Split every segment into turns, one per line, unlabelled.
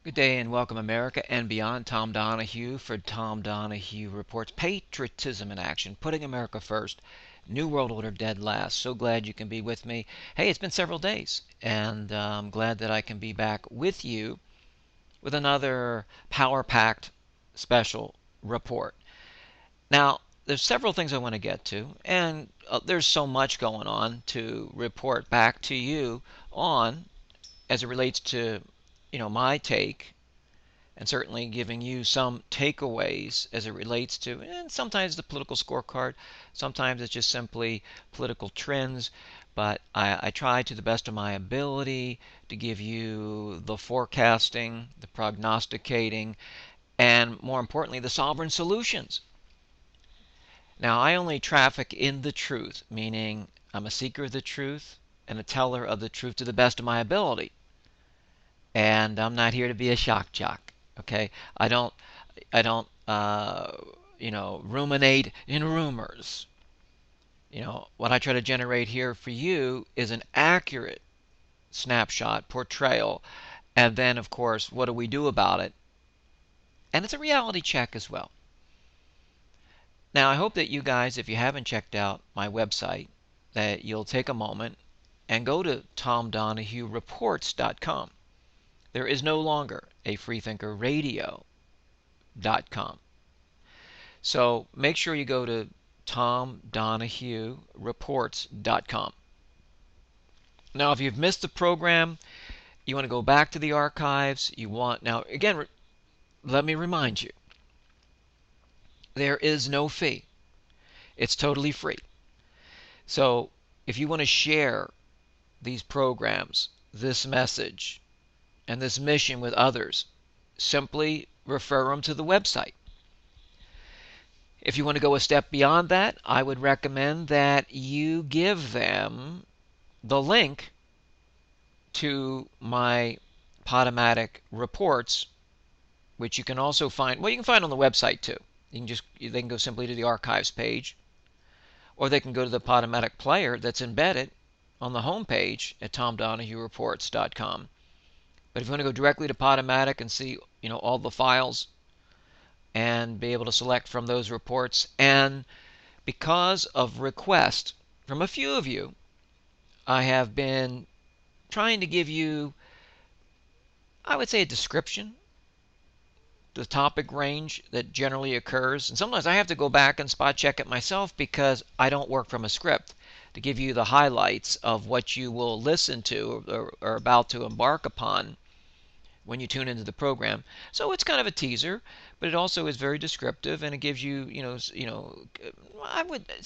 Good day and welcome, America and beyond. Tom Donahue for Tom Donahue Reports. Patriotism in action, putting America first. New World Order dead last. So glad you can be with me. Hey, it's been several days, and I'm glad that I can be back with you with another power-packed special report. Now, there's several things I want to get to, and there's so much going on to report back to you on as it relates to, my take, and certainly giving you some takeaways as it relates to, and sometimes the political scorecard, sometimes it's just simply political trends, but I try to the best of my ability to give you the forecasting, the prognosticating, and more importantly, the sovereign solutions. Now, I only traffic in the truth, meaning I'm a seeker of the truth and a teller of the truth to the best of my ability. And I'm not here to be a shock jock. Okay, I don't ruminate in rumors. What I try to generate here for you is an accurate snapshot portrayal, and then of course, what do we do about it? And it's a reality check as well. Now, I hope that you guys, if you haven't checked out my website, that you'll take a moment and go to TomDonahueReports.com. There is no longer a freethinkerradio.com. So make sure you go to TomDonahueReports.com. Now, if you've missed the program, you want to go back to the archives, now again, let me remind you, there is no fee. It's totally free. So if you want to share these programs, this message, and this mission with others, simply refer them to the website. If you want to go a step beyond that, I would recommend that you give them the link to my Podomatic reports, which you can also find, well, you can find on the website too. They can go simply to the archives page, or they can go to the Podomatic player that's embedded on the home page at TomDonahueReports.com. But if you want to go directly to Podomatic and see, all the files and be able to select from those reports, and because of request from a few of you, I have been trying to give you, I would say, a description, the topic range that generally occurs. And sometimes I have to go back and spot check it myself because I don't work from a script to give you the highlights of what you will listen to or are about to embark upon when you tune into the program. So it's kind of a teaser, but it also is very descriptive, and it gives you, it's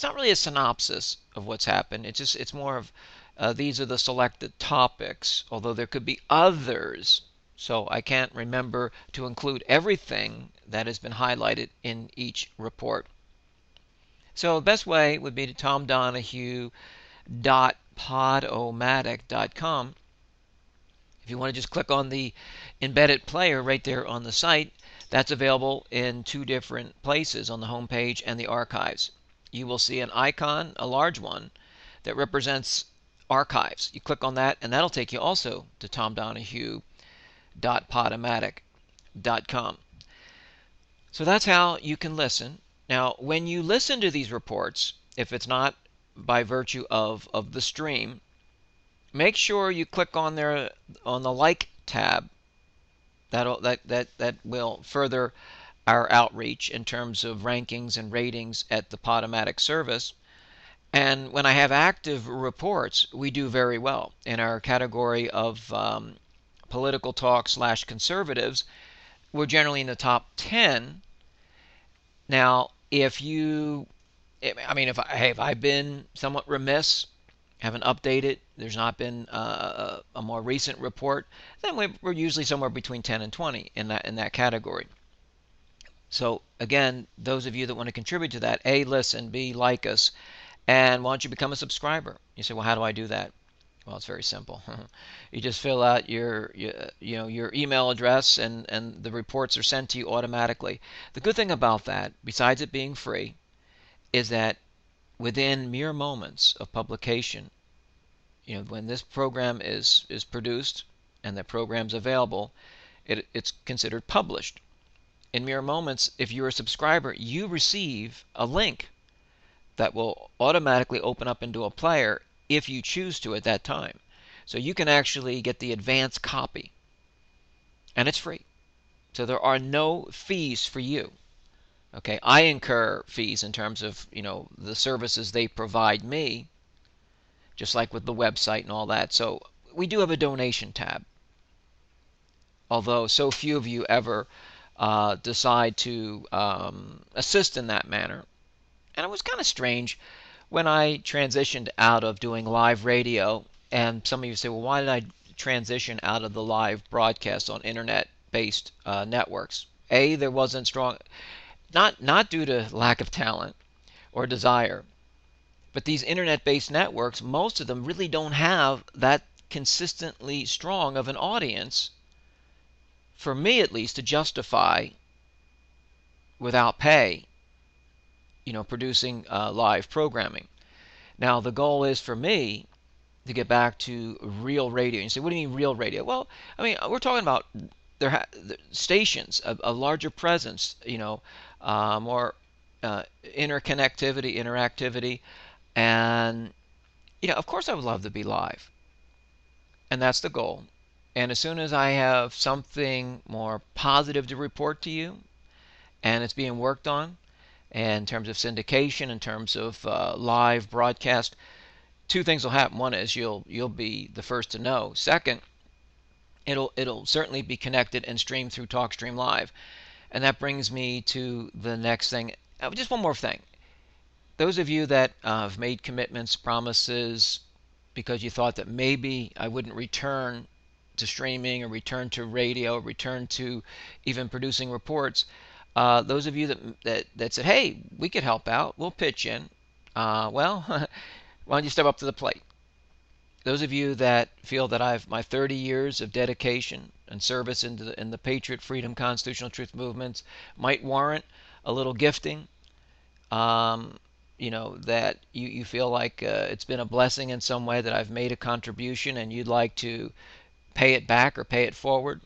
not really a synopsis of what's happened. It's more of these are the selected topics, although there could be others. So I can't remember to include everything that has been highlighted in each report. So the best way would be to tomdonahue.podomatic.com. If you want to just click on the embedded player right there on the site, that's available in two different places, on the home page and the archives. You will see an icon, a large one, that represents archives. You click on that, and that'll take you also to tomdonahue.podomatic.com. So that's how you can listen. Now, when you listen to these reports, if it's not by virtue of the stream, make sure you click on there on the like tab. That will further our outreach in terms of rankings and ratings at the Podomatic service. And when I have active reports, we do very well in our category of political talk / conservatives. We're generally in the top 10. Now, if I've been somewhat remiss, haven't updated, there's not been a more recent report, then we're usually somewhere between 10 and 20 in that category. So again, those of you that want to contribute to that, A, listen, B, like us, and why don't you become a subscriber? You say, well, how do I do that? Well, it's very simple. You just fill out your email address, and the reports are sent to you automatically. The good thing about that, besides it being free, is that within mere moments of publication, when this program is produced and the program's available, It's considered published. In Mere Moments, if you're a subscriber, you receive a link that will automatically open up into a player if you choose to at that time. So you can actually get the advanced copy, and it's free. So there are no fees for you. Okay, I incur fees in terms of the services they provide me, just like with the website and all that. So we do have a donation tab, although so few of you ever decide to assist in that manner. And it was kind of strange when I transitioned out of doing live radio. And some of you say, well, why did I transition out of the live broadcast on internet-based networks? There wasn't strong, not due to lack of talent or desire, but these internet-based networks, most of them really don't have that consistently strong of an audience, for me at least, to justify without pay, producing live programming. Now the goal is for me to get back to real radio. You say, what do you mean real radio? Well, I mean, we're talking about stations, a larger presence, more interactivity, and of course I would love to be live, and that's the goal. And as soon as I have something more positive to report to you, and it's being worked on, and in terms of syndication, in terms of live broadcast, two things will happen. One is you'll be the first to know. Second, it'll certainly be connected and streamed through TalkStream Live. And that brings me to the next thing. Just one more thing. Those of you that have made commitments, promises, because you thought that maybe I wouldn't return to streaming or return to radio or return to even producing reports, those of you that said, hey, we could help out, we'll pitch in, well, why don't you step up to the plate? Those of you that feel that my 30 years of dedication and service in the Patriot, Freedom, Constitutional Truth movements might warrant a little gifting, that you feel like it's been a blessing in some way, that I've made a contribution and you'd like to pay it back or pay it forward,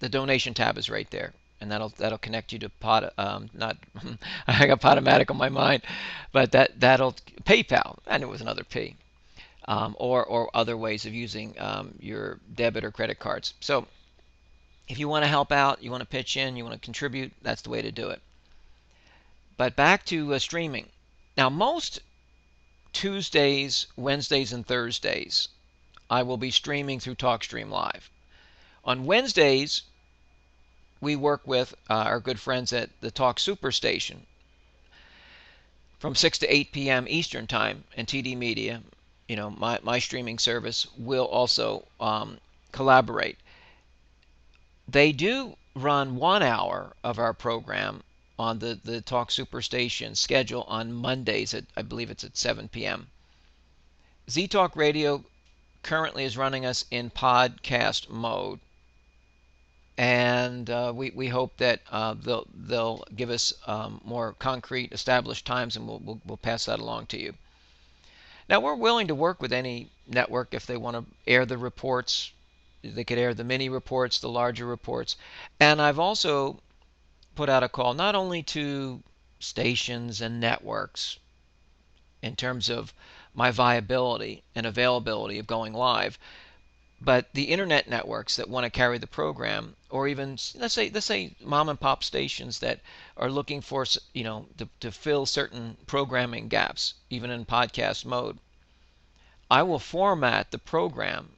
the donation tab is right there. And that'll connect you to not I got Podomatic on my mind, but that'll PayPal. I knew it was another P, or other ways of using your debit or credit cards. So if you want to help out, you want to pitch in, you want to contribute, that's the way to do it. But back to streaming. Now, most Tuesdays, Wednesdays, and Thursdays, I will be streaming through TalkStream Live. On Wednesdays, we work with our good friends at the Talk Superstation from 6 to 8 p.m. Eastern Time, and TD Media, my streaming service, will also collaborate. They do run 1 hour of our program on the Talk Superstation schedule on Mondays I believe it's at 7 p.m. Z-Talk Radio currently is running us in podcast mode, and we hope that they'll give us more concrete, established times, and we'll pass that along to you. Now, we're willing to work with any network if they want to air the reports. They could air the mini reports, the larger reports, and I've also put out a call not only to stations and networks in terms of my viability and availability of going live, but the internet networks that want to carry the program, or even let's say mom and pop stations that are looking for to fill certain programming gaps, even in podcast mode. I will format the program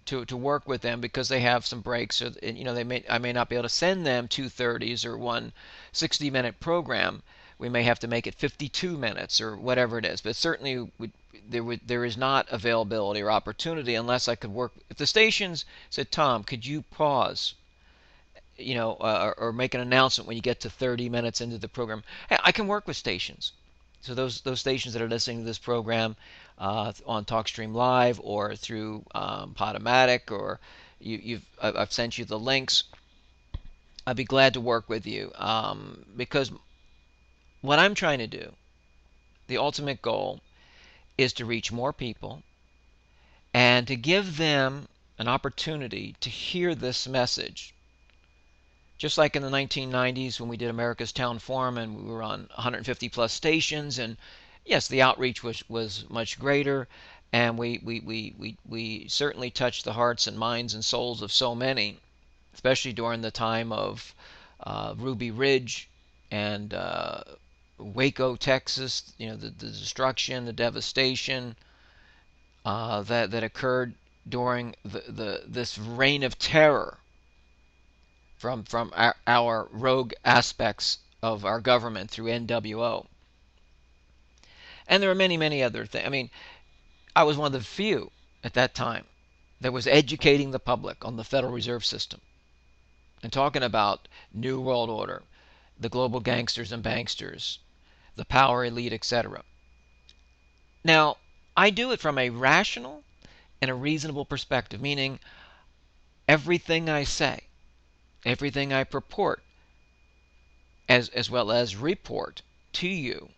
to work with them, because they have some breaks, so I may not be able to send them 2:30s or one 60-minute program. We may have to make it 52 minutes or whatever it is, but certainly there is not availability or opportunity unless I could work. If the stations said, Tom, could you pause, or make an announcement when you get to 30 minutes into the program, I can work with stations. So those stations that are listening to this program on TalkStream Live or through Podomatic, or I've sent you the links, I'd be glad to work with you, because what I'm trying to do, the ultimate goal, is to reach more people and to give them an opportunity to hear this message. Just like in the 1990s when we did America's Town Forum and we were on 150 plus stations, and yes, the outreach was much greater, and we certainly touched the hearts and minds and souls of so many, especially during the time of Ruby Ridge and Waco, Texas. The destruction, the devastation that occurred during this reign of terror from our rogue aspects of our government through NWO. And there are many other things. I mean, I was one of the few at that time that was educating the public on the Federal Reserve System and talking about New World Order, the global gangsters and banksters, the power elite, etc. Now, I do it from a rational and a reasonable perspective, meaning everything I say, everything I purport, as well as report to you,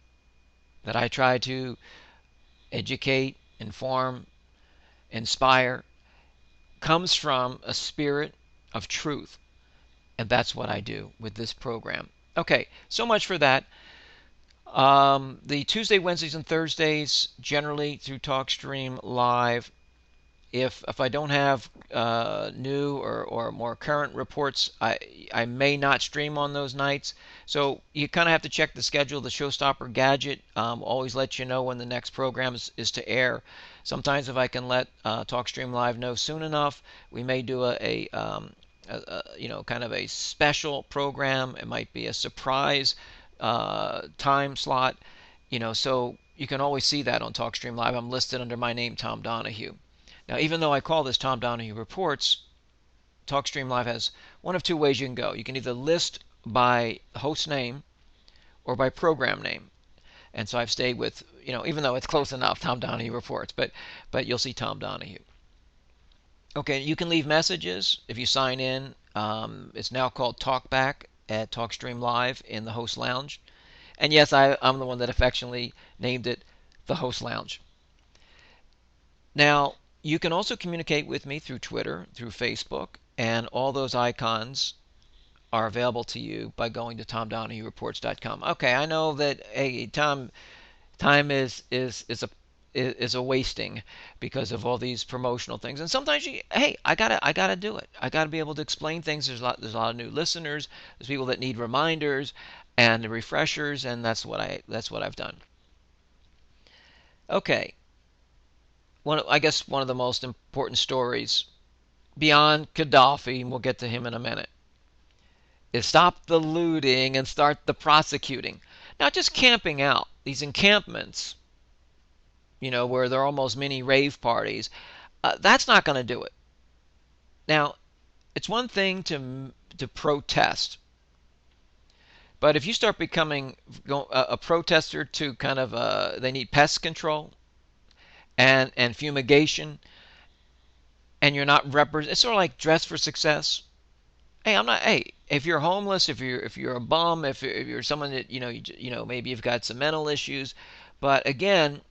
that I try to educate, inform, inspire, comes from a spirit of truth. And that's what I do with this program. Okay, so much for that. The Tuesday, Wednesdays, and Thursdays, generally through TalkStream Live. If I don't have new or more current reports, I may not stream on those nights. So you kind of have to check the schedule. The Showstopper gadget always lets you know when the next program is to air. Sometimes if I can let TalkStream Live know soon enough, we may do a kind of a special program. It might be a surprise time slot. So you can always see that on TalkStream Live. I'm listed under my name, Tom Donahue. Now, even though I call this Tom Donahue Reports, TalkStream Live has one of two ways you can go. You can either list by host name or by program name. And so I've stayed with, even though it's close enough, Tom Donahue Reports, but you'll see Tom Donahue. Okay, you can leave messages if you sign in. It's now called Talkback at TalkStream Live in the host lounge. And yes, I'm the one that affectionately named it the host lounge. Now, you can also communicate with me through Twitter, through Facebook, and all those icons are available to you by going to TomDonahueReports.com. Okay, I know that time is a wasting because of all these promotional things, and sometimes I gotta do it. I gotta be able to explain things. There's a lot of new listeners. There's people that need reminders and refreshers, and that's what I've done. Okay. I guess one of the most important stories beyond Gaddafi, and we'll get to him in a minute, is stop the looting and start the prosecuting. Not just camping out. These encampments, where they're almost mini rave parties, that's not going to do it. Now, it's one thing to protest, but if you start becoming a protester to kind of they need pest control and fumigation, and you're not it's sort of like dress for success. Hey, if you're homeless, if you're a bum, if you're someone that maybe you've got some mental issues, but again,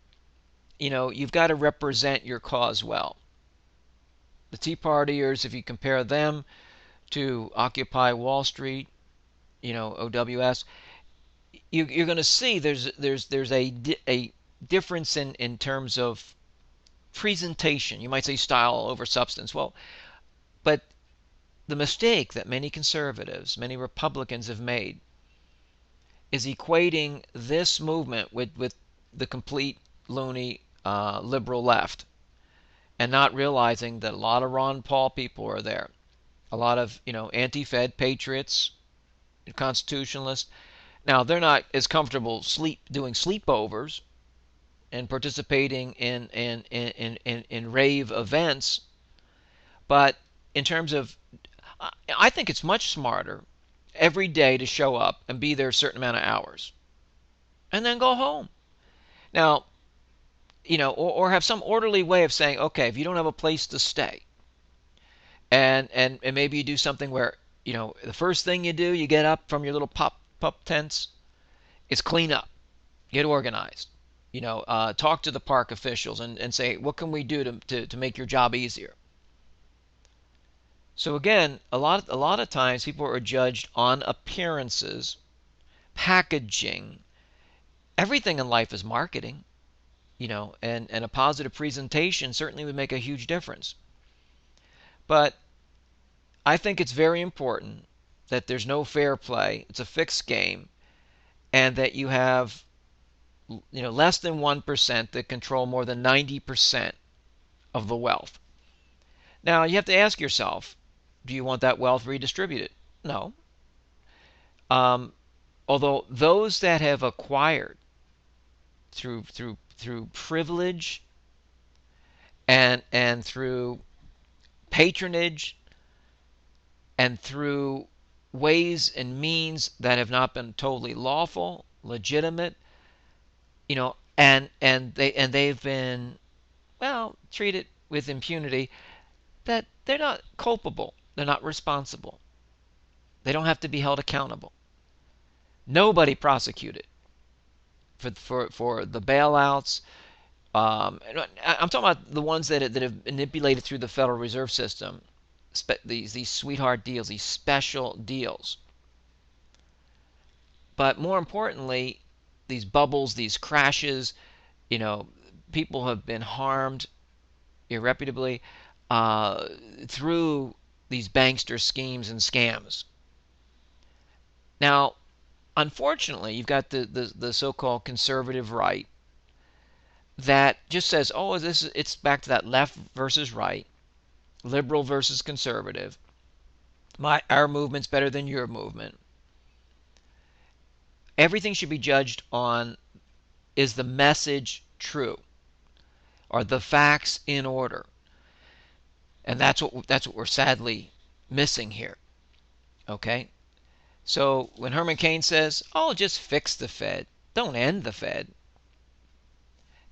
you've got to represent your cause well. The Tea Partiers, if you compare them to Occupy Wall Street, OWS, you're going to see there's a difference in terms of presentation. You might say style over substance. Well, but the mistake that many conservatives, many Republicans have made is equating this movement with the complete loony liberal left, and not realizing that a lot of Ron Paul people are there, a lot of anti-Fed patriots, constitutionalists. Now they're not as comfortable doing sleepovers and participating in rave events, but in terms of, I think it's much smarter every day to show up and be there a certain amount of hours and then go home. Now, or have some orderly way of saying, okay, if you don't have a place to stay, and maybe you do something where, the first thing you do, you get up from your little pup tents, is clean up, get organized, talk to the park officials and say, what can we do to make your job easier? So again, a lot of times people are judged on appearances, packaging. Everything in life is marketing, and a positive presentation certainly would make a huge difference. But I think it's very important that there's no fair play. It's a fixed game, and that you have less than 1% that control more than 90% of the wealth. Now, you have to ask yourself, do you want that wealth redistributed? No. Um, Although those that have acquired through privilege and through patronage and through ways and means that have not been totally lawful, legitimate, and they've been, well, treated with impunity, that they're not culpable, they're not responsible, they don't have to be held accountable. Nobody prosecuted for the bailouts. I'm talking about the ones that have manipulated through the Federal Reserve System, these sweetheart deals, these special deals. But more importantly, these bubbles, these crashes, people have been harmed irreparably through these bankster schemes and scams. Now, unfortunately, you've got the so-called conservative right that just says, oh, it's back to that left versus right, liberal versus conservative. Our movement's better than your movement. Everything should be judged on, is the message true? Are the facts in order? And that's what we're sadly missing here. Okay? So when Herman Cain says, "Oh, just fix the Fed. Don't end the Fed."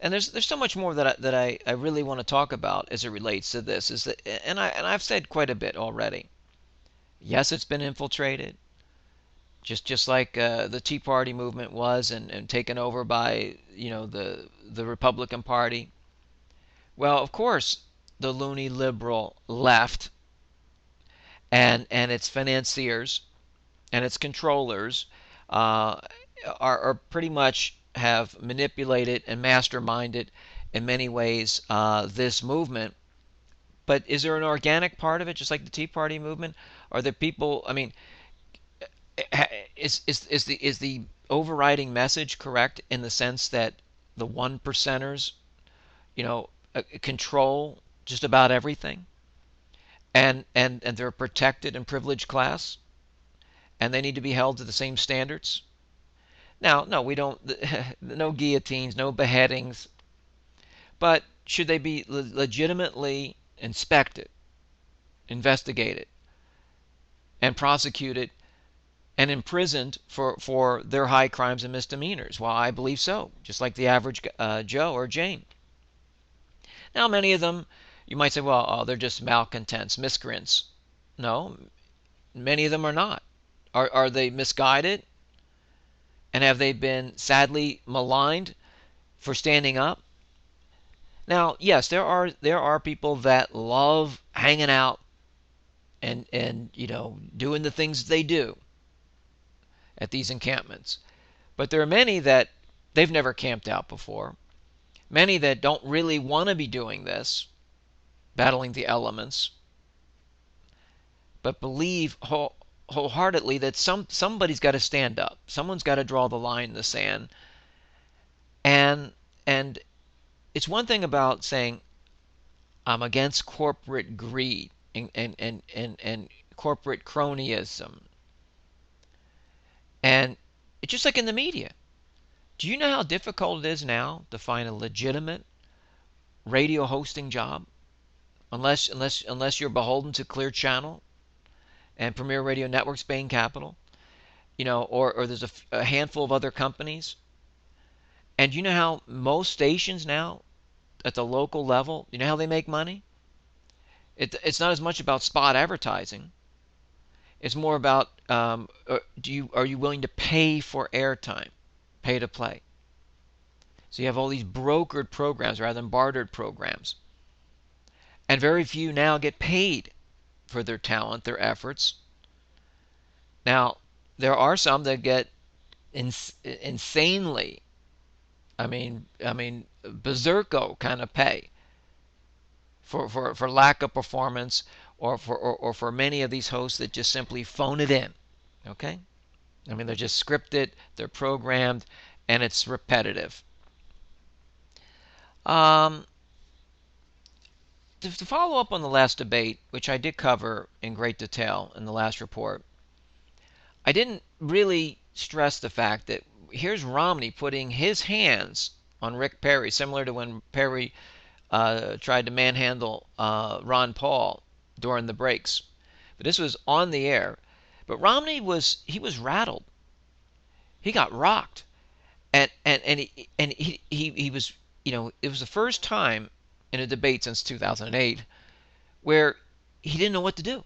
And there's so much more that I really want to talk about as it relates to this, is that, and I've said quite a bit already. Yes, it's been infiltrated, just like the Tea Party movement was, and taken over by the Republican Party. Well, of course, the loony liberal left and its financiers and its controllers are pretty much have manipulated and masterminded in many ways this movement. But is there an organic part of it, just like the Tea Party movement? Are there people? I mean, is the overriding message correct in the sense that the one percenters, control just about everything, and they're a protected and privileged class, and they need to be held to the same standards? Now, no, we don't. No guillotines, no beheadings, but should they be legitimately inspected, investigated, and prosecuted and imprisoned for their high crimes and misdemeanors? Well, I believe so, just like the average Joe or Jane. Now, many of them, you might say, well, oh, they're just malcontents, miscreants. No, many of them are not. Are they misguided? And have they been sadly maligned for standing up? Now, yes, there are people that love hanging out and doing the things they do at these encampments. But there are many that they've never camped out before. Many that don't really want to be doing this, battling the elements, but believe wholeheartedly that somebody's got to stand up. Someone's got to draw the line in the sand. And it's one thing about saying, I'm against corporate greed and corporate cronyism. And it's just like in the media. Do you know how difficult it is now to find a legitimate radio hosting job, unless you're beholden to Clear Channel and Premier Radio Network, Spain Capital, or there's a handful of other companies? And you know how most stations now at the local level, you know how they make money? It's not as much about spot advertising. It's more about, are you willing to pay for airtime, pay to play? So you have all these brokered programs rather than bartered programs, and very few now get paid for their talent, their efforts. Now, there are some that get insanely, berserko kind of pay for lack of performance, or for many of these hosts that just simply phone it in. Okay? They're just scripted, they're programmed, and it's repetitive. Um, to follow up on the last debate, which I did cover in great detail in the last report, I didn't really stress the fact that here's Romney putting his hands on Rick Perry, similar to when Perry tried to manhandle Ron Paul during the breaks. But this was on the air. But Romney was rattled. He got rocked, and he was, it was the first time in a debate since 2008 where he didn't know what to do.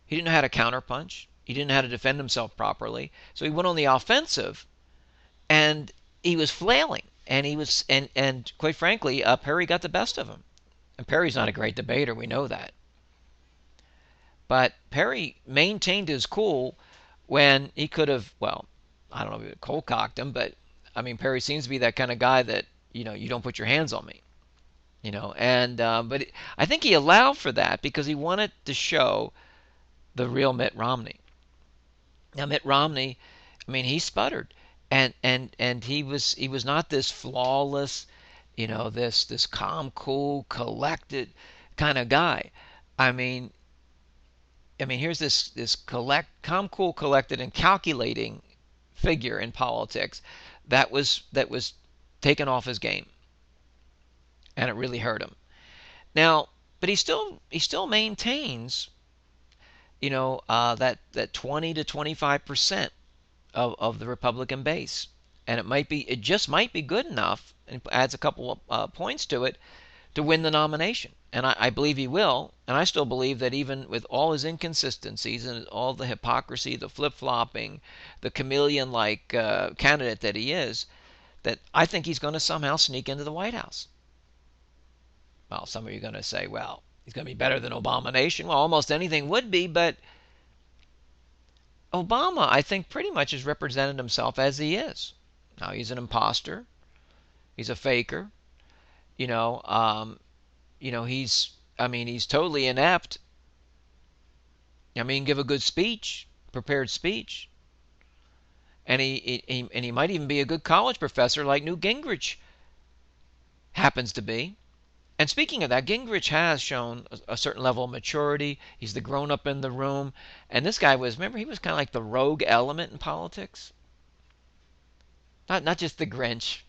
He didn't know how to counterpunch. He didn't know how to defend himself properly. So he went on the offensive, and he was flailing. And he was, and quite frankly, Perry got the best of him. And Perry's not a great debater, we know that. But Perry maintained his cool when he could have, well, I don't know if he cold cocked him, but Perry seems to be that kind of guy that, you don't put your hands on me. But I think he allowed for that because he wanted to show the real Mitt Romney. Now Mitt Romney, he sputtered, and he was not this flawless, this calm, cool, collected kind of guy. I mean, here's this calm, cool, collected, and calculating figure in politics that was taken off his game, and it really hurt him. Now, but he still maintains, that 20 to 25% of the Republican base, and it just might be good enough, and adds a couple of points to it to win the nomination. And I believe he will. And I still believe that even with all his inconsistencies and all the hypocrisy, the flip-flopping, the chameleon-like candidate that he is, that I think he's going to somehow sneak into the White House. Well, some of you are going to say, well, he's going to be better than Obama Nation. Well, almost anything would be, but Obama, I think, pretty much has represented himself as he is. Now, he's an imposter. He's a faker. You know, um, he's totally inept. Give a good speech, prepared speech, and he might even be a good college professor like Newt Gingrich happens to be. And speaking of that, Gingrich has shown a certain level of maturity. He's the grown up in the room, and this guy was, remember, he was kind of like the rogue element in politics, not just the Grinch.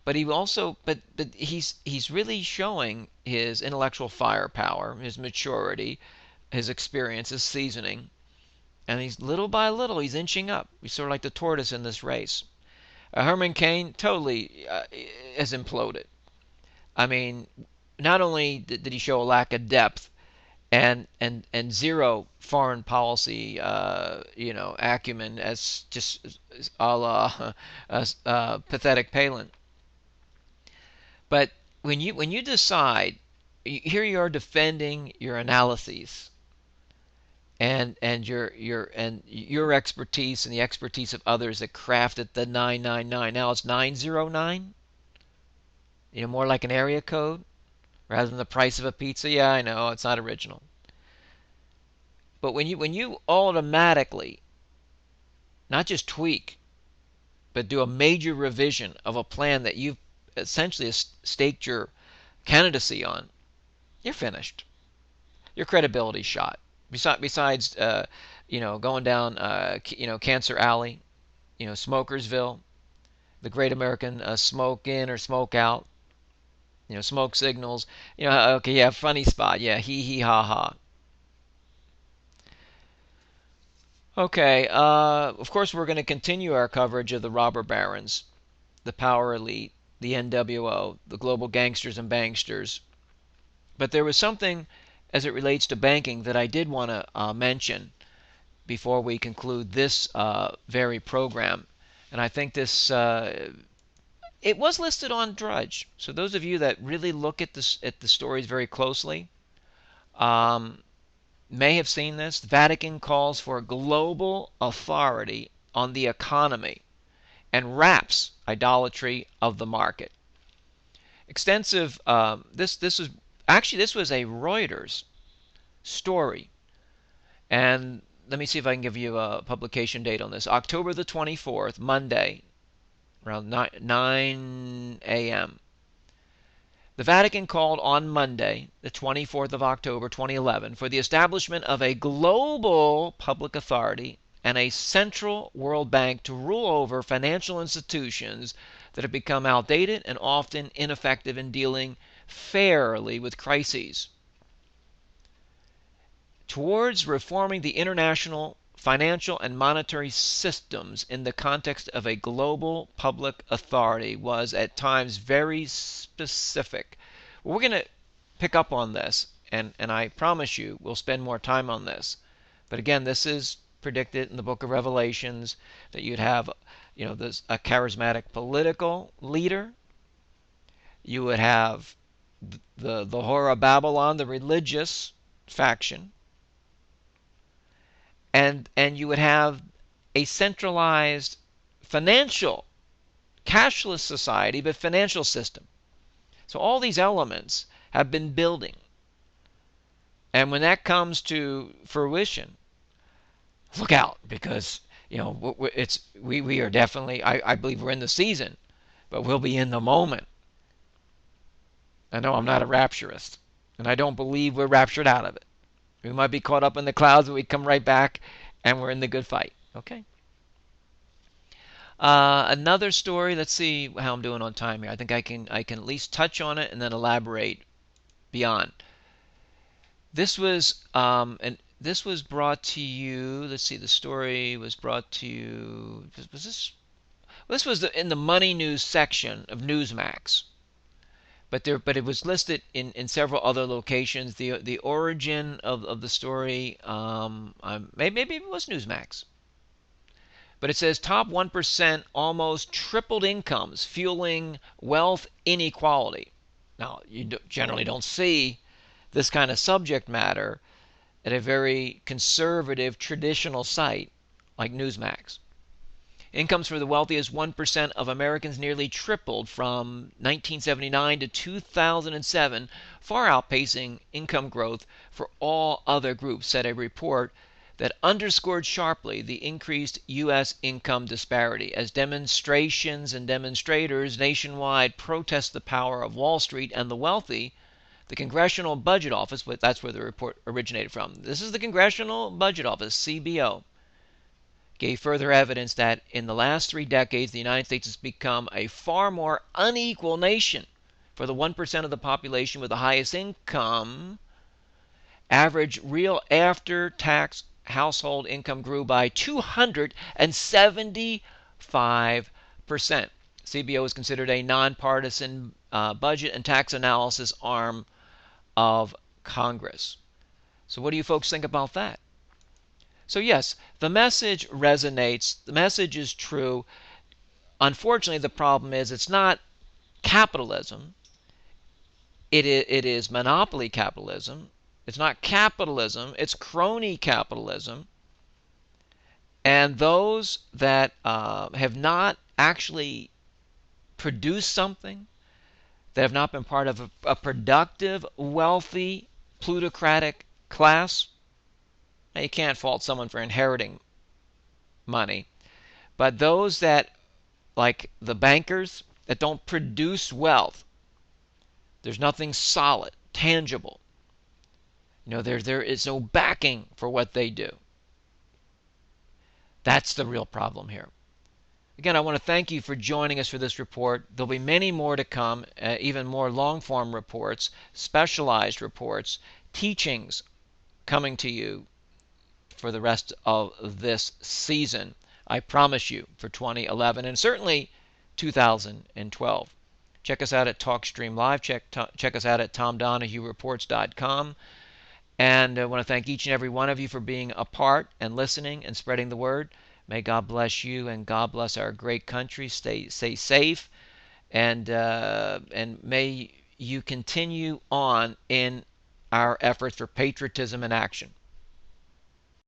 But he's really showing his intellectual firepower, his maturity, his experience, his seasoning, and he's little by little he's inching up. He's sort of like the tortoise in this race. Herman Cain totally has imploded. I mean, not only did he show a lack of depth and zero foreign policy, acumen, as just a la pathetic Palin. But when you decide, here you are defending your analyses and your expertise and the expertise of others that crafted the 999. Now it's 909. More like an area code rather than the price of a pizza. Yeah, I know it's not original. But when you automatically not just tweak, but do a major revision of a plan that you've essentially staked your candidacy on, you're finished. Your credibility's shot. Besides, going down, Cancer Alley, Smokersville, the Great American Smoke In or Smoke Out, smoke signals. Okay, yeah, funny spot. Yeah, hee hee ha ha. Okay, of course we're going to continue our coverage of the robber barons, the power elite, the NWO, the global gangsters and banksters. But there was something as it relates to banking that I did want to mention before we conclude this very program. And I think this, it was listed on Drudge. So those of you that really look at the stories very closely, um, may have seen this. The Vatican calls for global authority on the economy and wraps idolatry of the market. Extensive. This was a Reuters story, and let me see if I can give you a publication date on this. October the 24th, Monday, around 9 a.m. The Vatican called on Monday, the 24th of October 2011, for the establishment of a global public authority and a central World Bank to rule over financial institutions that have become outdated and often ineffective in dealing fairly with crises. Towards reforming the international financial and monetary systems in the context of a global public authority was at times very specific. We're going to pick up on this, and I promise you we'll spend more time on this. But again, this is predicted in the book of Revelations, that you'd have, this, a charismatic political leader. You would have the Whore of Babylon, the religious faction. And you would have a centralized financial, cashless society, but financial system. So all these elements have been building. And when that comes to fruition, look out, because we are definitely, I believe we're in the season, but we'll be in the moment. I know I'm not a rapturist, and I don't believe we're raptured out of it. We might be caught up in the clouds, but we come right back, and we're in the good fight. Okay. Another story. Let's see how I'm doing on time here. I think I can at least touch on it and then elaborate beyond. This was this was brought to you. Let's see. The story was brought to you. Was this? This was in the money news section of Newsmax. But it was listed in several other locations. The origin of the story, maybe it was Newsmax. But it says top 1% almost tripled incomes fueling wealth inequality. Now, you generally don't see this kind of subject matter at a very conservative traditional site like Newsmax. Incomes for the wealthiest 1% of Americans nearly tripled from 1979 to 2007, far outpacing income growth for all other groups, said a report that underscored sharply the increased U.S. income disparity as demonstrations and demonstrators nationwide protest the power of Wall Street and the wealthy. The Congressional Budget Office, that's where the report originated from. This is the Congressional Budget Office, CBO, gave further evidence that in the last 3 decades, the United States has become a far more unequal nation. For the 1% of the population with the highest income, average real after-tax household income grew by 275%. CBO is considered a nonpartisan budget and tax analysis arm of Congress. So what do you folks think about that? So yes, the message resonates. The message is true. Unfortunately, the problem is it's not capitalism. It is monopoly capitalism. It's not capitalism. It's crony capitalism. And those that have not actually produced something, that have not been part of a productive, wealthy, plutocratic class, now, you can't fault someone for inheriting money. But those that, like the bankers, that don't produce wealth, there's nothing solid, tangible. There is no backing for what they do. That's the real problem here. Again, I want to thank you for joining us for this report. There'll be many more to come, even more long-form reports, specialized reports, teachings coming to you for the rest of this season. I promise you, for 2011 and certainly 2012. Check us out at TalkStream Live. Check us out at TomDonahueReports.com. And I want to thank each and every one of you for being a part and listening and spreading the word. May God bless you and God bless our great country. Stay safe, and may you continue on in our efforts for patriotism in action.